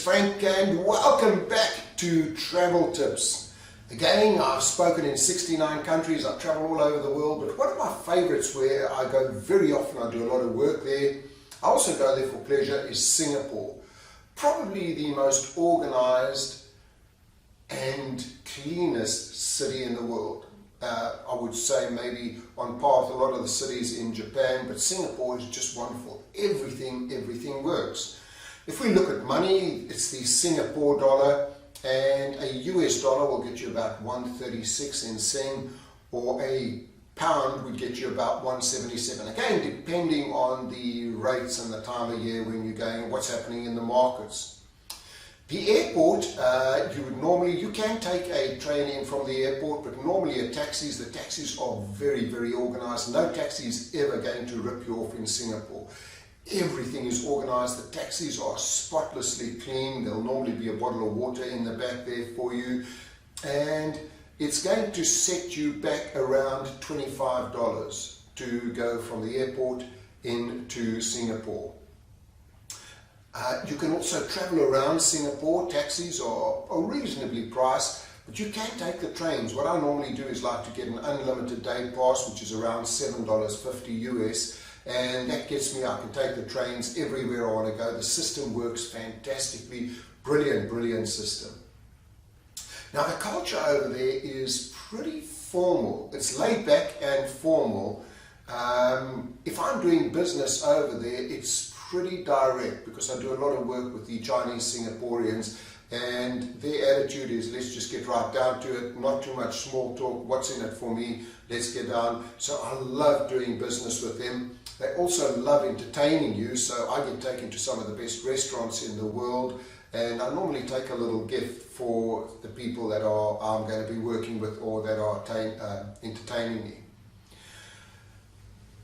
is Frank and welcome back to Travel Tips. Again, I've spoken in 69 countries, I've traveled all over the world, but one of my favorites where I go very often, I do a lot of work there, I also go there for pleasure, is Singapore. Probably the most organized and cleanest city in the world. I would say maybe on par with a lot of the cities in Japan, but Singapore is just wonderful. Everything works. If we look at money, it's the Singapore dollar, and a US dollar will get you about 136 in Sing, or a pound would get you about 177. Again, depending on the rates and the time of year when you're going and what's happening in the markets. The airport, you can take a train in from the airport, but normally the taxis are very organized. No taxi is ever going to rip you off in Singapore. Everything is organized. The taxis are spotlessly clean. There'll normally be a bottle of water in the back there for you, and it's going to set you back around $25 to go from the airport into Singapore. You can also travel around Singapore. Taxis are reasonably priced, but you can take the trains. What I normally do is like to get an unlimited day pass, which is around $7.50 US, and that gets me, I can take the trains everywhere I want to go. The system works fantastically. Brilliant system. Now the culture over there is pretty formal. It's laid back and formal. If I'm doing business over there, it's pretty direct because I do a lot of work with the Chinese Singaporeans, and their attitude is let's just get right down to it, not too much small talk, what's in it for me, let's get down. So I love doing business with them. They also love entertaining you, so I get taken to some of the best restaurants in the world, and I normally take a little gift for the people that I'm going to be working with or that are entertaining me.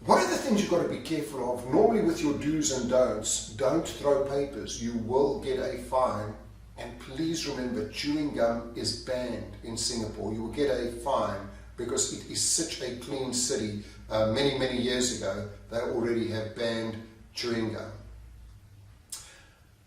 One of the things you've got to be careful of, normally with your do's and don'ts, don't throw papers. You will get a fine. And please remember, chewing gum is banned in Singapore. You will get a fine because it is such a clean city. Many years ago, they already have banned chewing gum.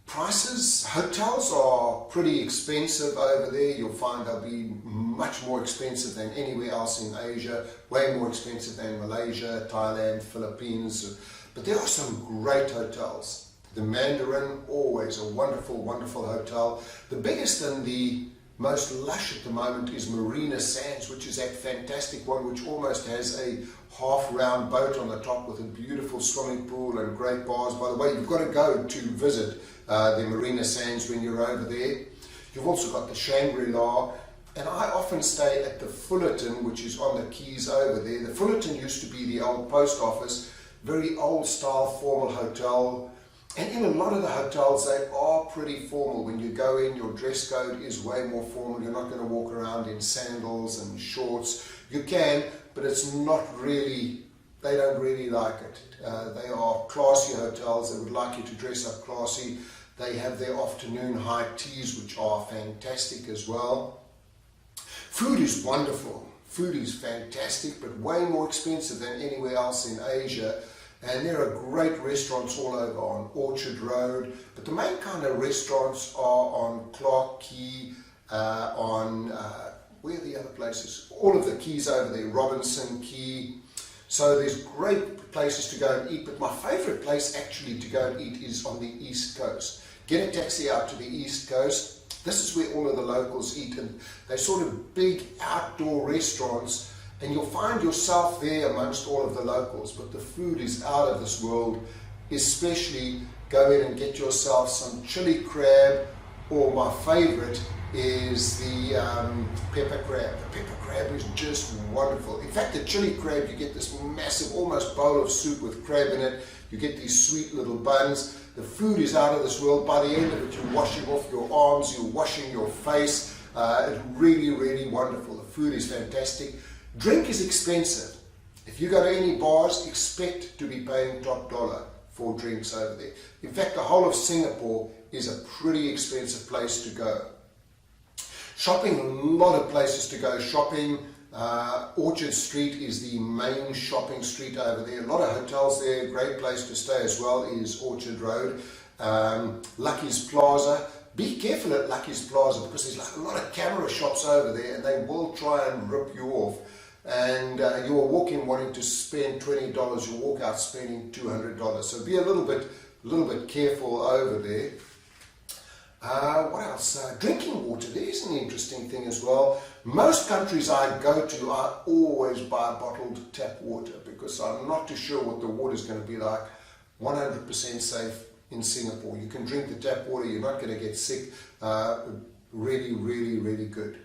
Prices, hotels are pretty expensive over there. You'll find they'll be much more expensive than anywhere else in Asia, way more expensive than Malaysia, Thailand, Philippines. But there are some great hotels. The Mandarin, always a wonderful hotel. The biggest and the most lush at the moment is Marina Sands, which is that fantastic one which almost has a half-round boat on the top with a beautiful swimming pool and great bars. By the way, you've got to go to visit the Marina Sands when you're over there. You've also got the Shangri-La, and I often stay at the Fullerton, which is on the quays over there. The Fullerton used to be the old post office, very old style formal hotel. And in a lot of the hotels, they are pretty formal. When you go in, your dress code is way more formal. You're not going to walk around in sandals and shorts. You can, but it's not really, they don't really like it. They are classy hotels. They would like you to dress up classy. They have their afternoon high teas, which are fantastic as well. Food is wonderful. Food is fantastic, but way more expensive than anywhere else in Asia. And there are great restaurants all over on Orchard Road, but the main kind of restaurants are on Clark Quay, where are the other places? All of the quays over there, Robinson Quay. So there's great places to go and eat, but my favorite place actually to go and eat is on the East Coast. Get a taxi out to the East Coast. This is where all of the locals eat, and they're sort of big outdoor restaurants. And you'll find yourself there amongst all of the locals, but the food is out of this world. Especially go in and get yourself some chili crab, or my favorite is the pepper crab. The pepper crab is just wonderful. In fact, the chili crab, you get this massive, almost bowl of soup with crab in it. You get these sweet little buns. The food is out of this world. By the end of it, you're washing off your arms, you're washing your face. It's really wonderful. The food is fantastic. Drink is expensive. If you go to any bars, expect to be paying top dollar for drinks over there. In fact, the whole of Singapore is a pretty expensive place to go. Shopping, a lot of places to go shopping. Orchard Street is the main shopping street over there. A lot of hotels there. Great place to stay as well is Orchard Road. Lucky's Plaza. be careful at Lucky's Plaza, because there's like a lot of camera shops over there and they will try and rip you off. And you will walk in wanting to spend $20, you walk out spending $200. So be a little bit careful over there. What else? Drinking water. There's an interesting thing as well. Most countries I go to, I always buy bottled tap water because I'm not too sure what the water is going to be like. 100% safe in Singapore. You can drink the tap water, you're not going to get sick. Really, really, really good.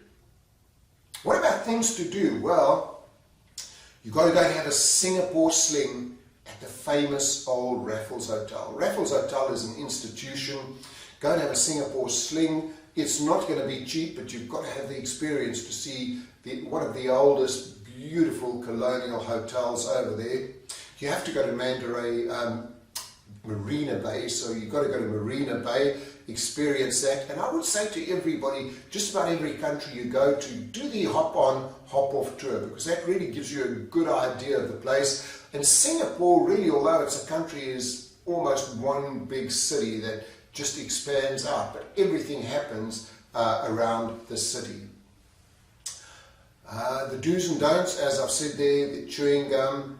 What about things to do? Well, you've got to go and have a Singapore sling at the famous old Raffles Hotel. Raffles Hotel is an institution. Go and have a Singapore sling. It's not going to be cheap, but you've got to have the experience to see one of the oldest, beautiful colonial hotels over there. You have to go to Mandarin Marina Bay, so you've got to go to Marina Bay, experience that. And I would say to everybody, just about every country you go to, do the hop-on, hop-off tour, because that really gives you a good idea of the place. And Singapore, really, although it's a country, is almost one big city that just expands out, but everything happens around the city. The do's and don'ts, as I've said there, the chewing gum.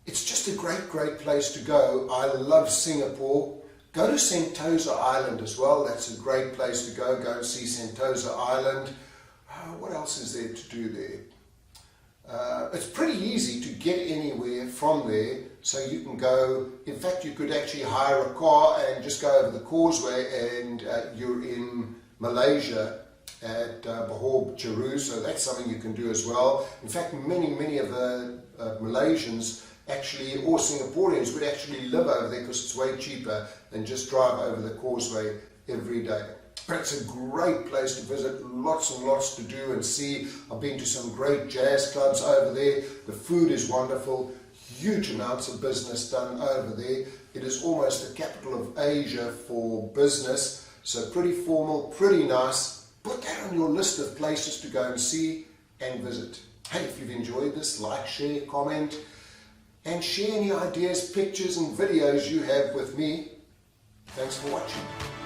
It's just a great, great place to go. I love Singapore. Go to Sentosa Island as well. That's a great place to go. Go and see Sentosa Island. What else is there to do there? It's pretty easy to get anywhere from there. So you can go, in fact, you could actually hire a car and just go over the causeway and you're in Malaysia at Johor Bahru. So that's something you can do as well. In fact, many of the Malaysians actually, or Singaporeans, would actually live over there because it's way cheaper than just drive over the causeway every day. But it's a great place to visit, lots and lots to do and see. I've been to some great jazz clubs over there. The food is wonderful, huge amounts of business done over there. It is almost the capital of Asia for business, so pretty formal, pretty nice. Put that on your list of places to go and see and visit. Hey, if you've enjoyed this, like, share, comment, and share any ideas, pictures and videos you have with me. Thanks for watching.